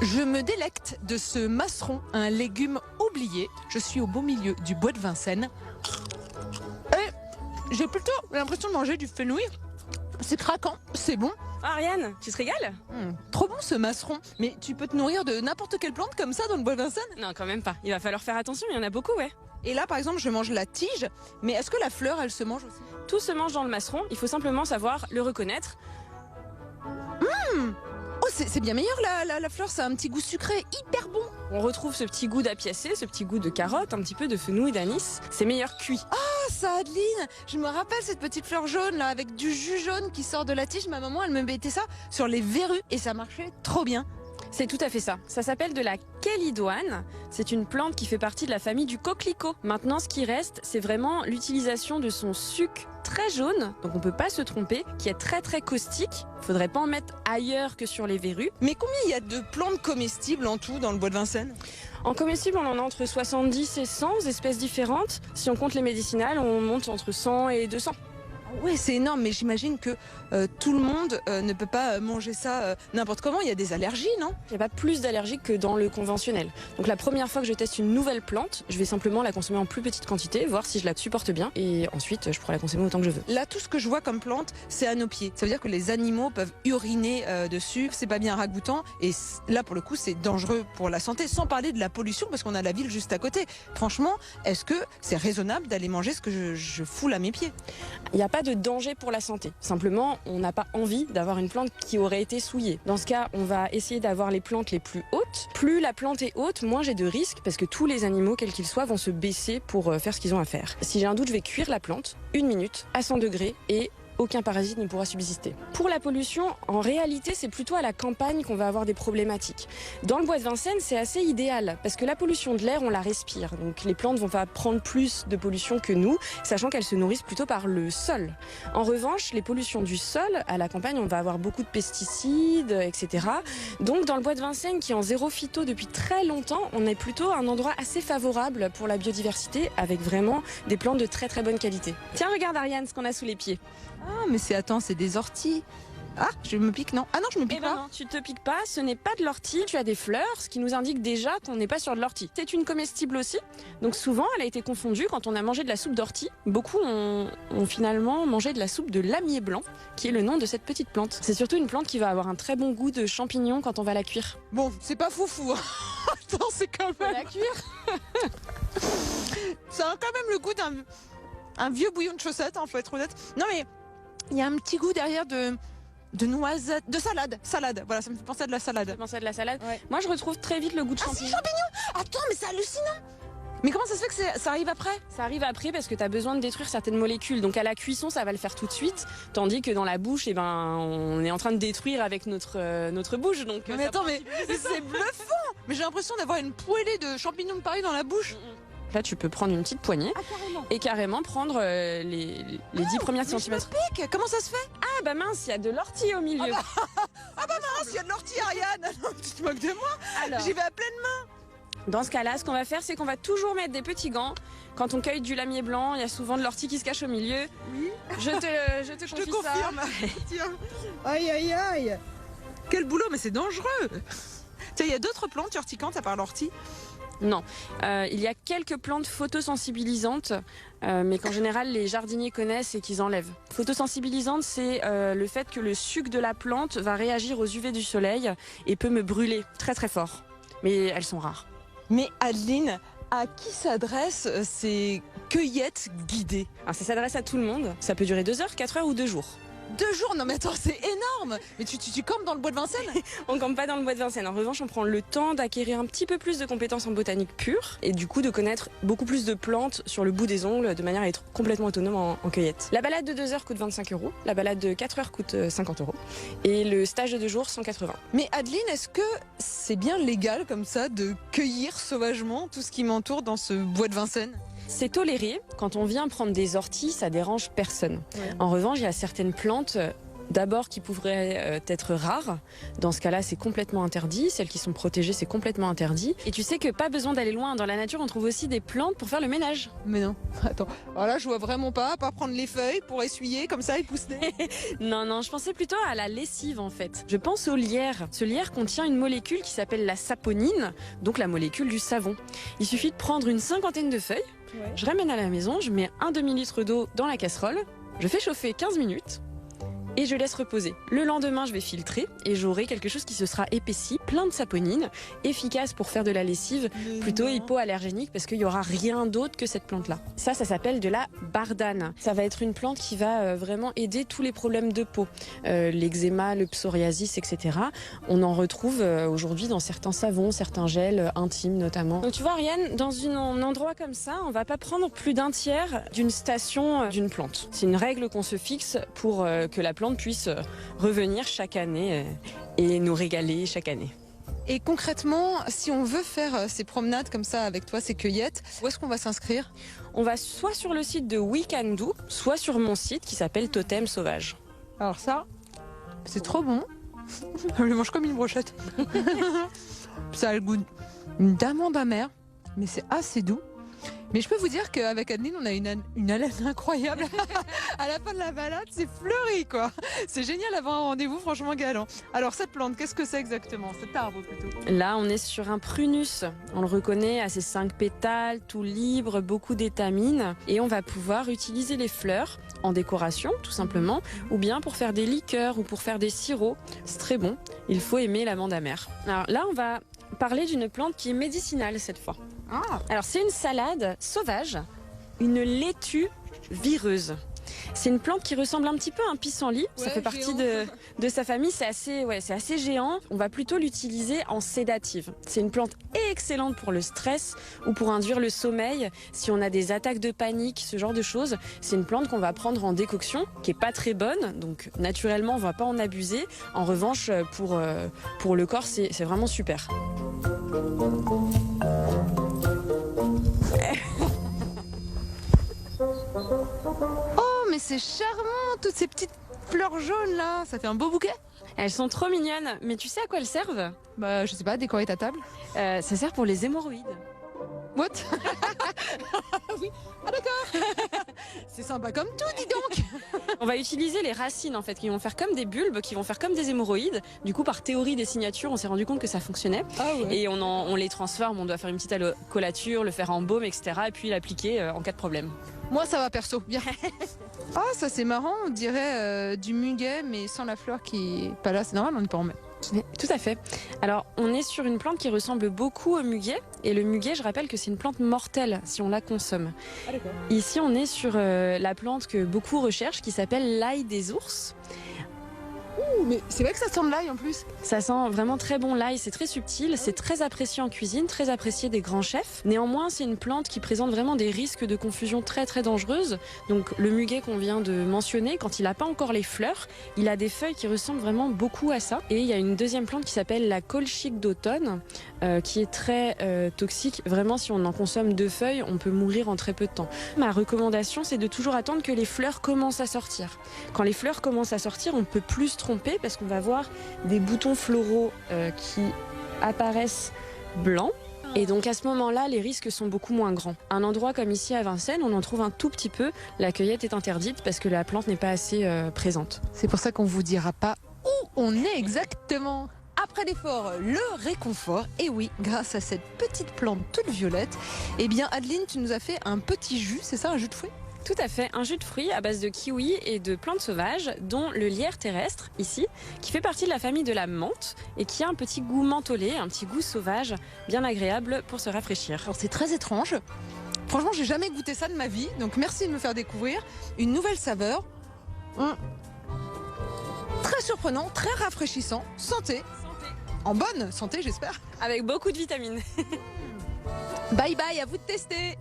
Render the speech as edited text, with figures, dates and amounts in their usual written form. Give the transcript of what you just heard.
Je me délecte de ce masseron, un légume oublié. Je suis au beau milieu du bois de Vincennes. Et j'ai plutôt l'impression de manger du fenouil. C'est craquant, c'est bon. Ariane, tu te régales? Trop bon ce masseron. Mais tu peux te nourrir de n'importe quelle plante comme ça dans le bois de Vincennes? Non, quand même pas. Il va falloir faire attention, il y en a beaucoup, ouais. Et là, par exemple, je mange la tige. Mais est-ce que la fleur, elle se mange aussi? Tout se mange dans le masseron, il faut simplement savoir le reconnaître. Oh, c'est bien meilleur la fleur, ça a un petit goût sucré hyper bon. On retrouve ce petit goût d'apiacé, ce petit goût de carotte, un petit peu de fenouil, d'anis. C'est meilleur cuit. Ah ça, Adeline, je me rappelle cette petite fleur jaune là, avec du jus jaune qui sort de la tige. Ma maman, elle me mettait ça sur les verrues et ça marchait trop bien. C'est tout à fait ça. Ça s'appelle de la kélidoine. C'est une plante qui fait partie de la famille du coquelicot. Maintenant, ce qui reste, c'est vraiment l'utilisation de son suc très jaune, donc on peut pas se tromper, qui est très très caustique. Faudrait pas en mettre ailleurs que sur les verrues. Mais combien il y a de plantes comestibles en tout dans le bois de Vincennes? En comestible, on en a entre 70 et 100 espèces différentes. Si on compte les médicinales, on monte entre 100 et 200. Ouais, c'est énorme, mais j'imagine que tout le monde ne peut pas manger ça n'importe comment. Il y a des allergies, non? Il n'y a pas plus d'allergies que dans le conventionnel. Donc la première fois que je teste une nouvelle plante, je vais simplement la consommer en plus petite quantité, voir si je la supporte bien, et ensuite je pourrai la consommer autant que je veux. Là, tout ce que je vois comme plante, c'est à nos pieds. Ça veut dire que les animaux peuvent uriner dessus, c'est pas bien ragoûtant, et là, pour le coup, c'est dangereux pour la santé, sans parler de la pollution, parce qu'on a la ville juste à côté. Franchement, est-ce que c'est raisonnable d'aller manger ce que je foule à mes pieds? Il n'y a pas de danger pour la santé. Simplement, on n'a pas envie d'avoir une plante qui aurait été souillée. Dans ce cas, on va essayer d'avoir les plantes les plus hautes. Plus la plante est haute, moins j'ai de risques parce que tous les animaux, quels qu'ils soient, vont se baisser pour faire ce qu'ils ont à faire. Si j'ai un doute, je vais cuire la plante 1 minute à 100 degrés et aucun parasite ne pourra subsister. Pour la pollution, en réalité, c'est plutôt à la campagne qu'on va avoir des problématiques. Dans le bois de Vincennes, c'est assez idéal parce que la pollution de l'air, on la respire. Donc les plantes vont pas prendre plus de pollution que nous, sachant qu'elles se nourrissent plutôt par le sol. En revanche, les pollutions du sol, à la campagne, on va avoir beaucoup de pesticides, etc. Donc dans le bois de Vincennes, qui est en zéro phyto depuis très longtemps, on est plutôt un endroit assez favorable pour la biodiversité, avec vraiment des plantes de très très bonne qualité. Tiens, regarde Ariane, ce qu'on a sous les pieds. Ah, mais c'est des orties. Ah, je me pique, non? Ah non, je me pique Eh ben pas. non, tu te piques pas, ce n'est pas de l'ortie, tu as des fleurs, ce qui nous indique déjà qu'on n'est pas sur de l'ortie. C'est une comestible aussi, donc souvent elle a été confondue quand on a mangé de la soupe d'ortie. Beaucoup ont finalement mangé de la soupe de lamier blanc, qui est le nom de cette petite plante. C'est surtout une plante qui va avoir un très bon goût de champignon quand on va la cuire. Bon, c'est pas foufou. Hein. Attends, c'est quand même... La cuire Ça a quand même le goût d'un vieux bouillon de chaussettes, hein, faut être honnête. Non mais, il y a un petit goût derrière de noisettes, de salade. Voilà, ça me fait penser à de la salade. Tu penses à de la salade? Ouais. Moi je retrouve très vite le goût de Ah champignon. si, champignons. Attends, mais c'est hallucinant. Mais comment ça se fait que ça arrive après? Ça arrive après parce que tu as besoin de détruire certaines molécules. Donc à la cuisson, ça va le faire tout de suite. Tandis que dans la bouche, eh ben, on est en train de détruire avec notre bouche. Donc, Mais attends, mais c'est bluffant. Mais j'ai l'impression d'avoir une poêlée de champignons de Paris dans la bouche. Là, tu peux prendre une petite poignée et carrément prendre les 10 premiers centimètres. Pique, comment ça se fait? Ah bah mince, il y a de l'ortie au milieu. Ah bah mince, il y a de l'ortie, Ariane. Non, tu te moques de moi? Alors, J'y vais à pleine main. dans ce cas-là, ce qu'on va faire, c'est qu'on va toujours mettre des petits gants. Quand on cueille du lamier blanc, il y a souvent de l'ortie qui se cache au milieu. Oui. Je te Je te confie confirme. ça. Tiens. Aïe, aïe, aïe. Quel boulot, mais c'est dangereux. Tiens, il y a d'autres plantes urticantes à part l'ortie? Non, il y a quelques plantes photosensibilisantes, mais qu'en général les jardiniers connaissent et qu'ils enlèvent. Photosensibilisante, c'est le fait que le suc de la plante va réagir aux UV du soleil et peut me brûler très très fort. Mais elles sont rares. Mais Adeline, à qui s'adressent ces cueillettes guidées? Alors, ça s'adresse à tout le monde. Ça peut durer 2 heures, 4 heures ou 2 jours. 2 jours? Non mais attends, c'est énorme. Mais tu campes dans le bois de Vincennes? On campe pas dans le bois de Vincennes. En revanche, on prend le temps d'acquérir un petit peu plus de compétences en botanique pure et du coup de connaître beaucoup plus de plantes sur le bout des ongles de manière à être complètement autonome en cueillette. La balade de 2 heures coûte 25 €, la balade de 4 heures coûte 50 € et le stage de 2 jours 180. Mais Adeline, est-ce que c'est bien légal comme ça de cueillir sauvagement tout ce qui m'entoure dans ce bois de Vincennes? C'est toléré. Quand on vient prendre des orties, ça dérange personne. Ouais. En revanche, il y a certaines plantes d'abord qui pourraient être rares. Dans ce cas-là, c'est complètement interdit. Celles qui sont protégées, c'est complètement interdit. Et tu sais que pas besoin d'aller loin. Dans la nature, on trouve aussi des plantes pour faire le ménage. Mais non, attends. Alors là, je vois vraiment pas, à part prendre les feuilles pour essuyer, comme ça, et pousser. Non, je pensais plutôt à la lessive en fait. Je pense au lierre. Ce lierre contient une molécule qui s'appelle la saponine, donc la molécule du savon. Il suffit de prendre une 50aine de feuilles, je ramène à la maison, je mets un demi-litre d'eau dans la casserole, je fais chauffer 15 minutes. Et je laisse reposer. Le lendemain, je vais filtrer et j'aurai quelque chose qui se sera épaissi, plein de saponine, efficace pour faire de la lessive, plutôt hypoallergénique parce qu'il n'y aura rien d'autre que cette plante-là. Ça s'appelle de la bardane. Ça va être une plante qui va vraiment aider tous les problèmes de peau. L'eczéma, le psoriasis, etc. On en retrouve aujourd'hui dans certains savons, certains gels intimes notamment. Donc tu vois, Ariane, dans un endroit comme ça, on va pas prendre plus d'un tiers d'une station d'une plante. C'est une règle qu'on se fixe pour que la plante puisse revenir chaque année et nous régaler chaque année. Et concrètement, si on veut faire ces promenades comme ça avec toi, ces cueillettes, où est-ce qu'on va s'inscrire? On va soit sur le site de We Can Do, soit sur mon site qui s'appelle Totem Sauvage. Alors ça, c'est trop bon. Je le mange comme une brochette. Ça a le goût d'amande amère, mais c'est assez doux. Mais je peux vous dire qu'avec Adeline, on a une haleine incroyable. À la fin de la balade, c'est fleuri, quoi. C'est génial d'avoir un rendez-vous franchement galant. Alors cette plante, qu'est-ce que c'est exactement? Cet arbre plutôt. Là, on est sur un prunus. On le reconnaît à ses 5 pétales, tout libre, beaucoup d'étamines. Et on va pouvoir utiliser les fleurs en décoration, tout simplement, ou bien pour faire des liqueurs ou pour faire des sirops. C'est très bon. Il faut aimer l'amande amère. Alors là, on va parler d'une plante qui est médicinale cette fois. Alors c'est une salade sauvage, une laitue vireuse. C'est une plante qui ressemble un petit peu à un pissenlit. Ça fait partie de sa famille. C'est assez géant. On va plutôt l'utiliser en sédative. C'est une plante excellente pour le stress ou pour induire le sommeil. Si on a des attaques de panique, ce genre de choses, c'est une plante qu'on va prendre en décoction, qui est pas très bonne. Donc naturellement, on va pas en abuser. En revanche, pour le corps, c'est vraiment super. Oh, mais c'est charmant, toutes ces petites fleurs jaunes là, ça fait un beau bouquet. Elles sont trop mignonnes, mais tu sais à quoi elles servent? Bah, je sais pas, décorer ta table. Ça sert pour les hémorroïdes. What? Oui, ah d'accord. C'est sympa comme tout, dis donc. On va utiliser les racines en fait, qui vont faire comme des bulbes, qui vont faire comme des hémorroïdes. Du coup, par théorie des signatures, on s'est rendu compte que ça fonctionnait. Ah ouais. Et on les transforme, on doit faire une petite collature, le faire en baume, etc. Et puis l'appliquer en cas de problème. Moi, ça va perso, bien. Ah, ça c'est marrant, on dirait du muguet, mais sans la fleur qui est pas là. C'est normal, on n'est pas en mai. Oui, tout à fait. Alors, on est sur une plante qui ressemble beaucoup au muguet. Et le muguet, je rappelle que c'est une plante mortelle si on la consomme. Ah, d'accord. Ici, on est sur la plante que beaucoup recherchent qui s'appelle l'ail des ours. Ouh, mais c'est vrai que ça sent de l'ail en plus. Ça sent vraiment très bon l'ail, c'est très subtil, c'est très apprécié en cuisine, très apprécié des grands chefs. Néanmoins, c'est une plante qui présente vraiment des risques de confusion très très dangereuses. Donc le muguet qu'on vient de mentionner, quand il n'a pas encore les fleurs, il a des feuilles qui ressemblent vraiment beaucoup à ça. Et il y a une deuxième plante qui s'appelle la colchique d'automne, qui est très toxique. Vraiment, si on en consomme 2 feuilles, on peut mourir en très peu de temps. Ma recommandation, c'est de toujours attendre que les fleurs commencent à sortir. Quand les fleurs commencent à sortir, on peut plus se tromper parce qu'on va voir des boutons floraux qui apparaissent blancs. Et donc à ce moment-là, les risques sont beaucoup moins grands. Un endroit comme ici à Vincennes, on en trouve un tout petit peu. La cueillette est interdite parce que la plante n'est pas assez présente. C'est pour ça qu'on vous dira pas où on est exactement. Après l'effort, le réconfort. Et oui, grâce à cette petite plante toute violette, eh bien Adeline, tu nous as fait un petit jus, c'est ça, un jus de fruits? Tout à fait, un jus de fruits à base de kiwi et de plantes sauvages, dont le lierre terrestre, ici, qui fait partie de la famille de la menthe et qui a un petit goût mentholé, un petit goût sauvage, bien agréable pour se rafraîchir. Alors c'est très étrange. Franchement, j'ai jamais goûté ça de ma vie, donc merci de me faire découvrir une nouvelle saveur. Très surprenant, très rafraîchissant. Santé. En bonne santé, j'espère. Avec beaucoup de vitamines. Bye bye, à vous de tester.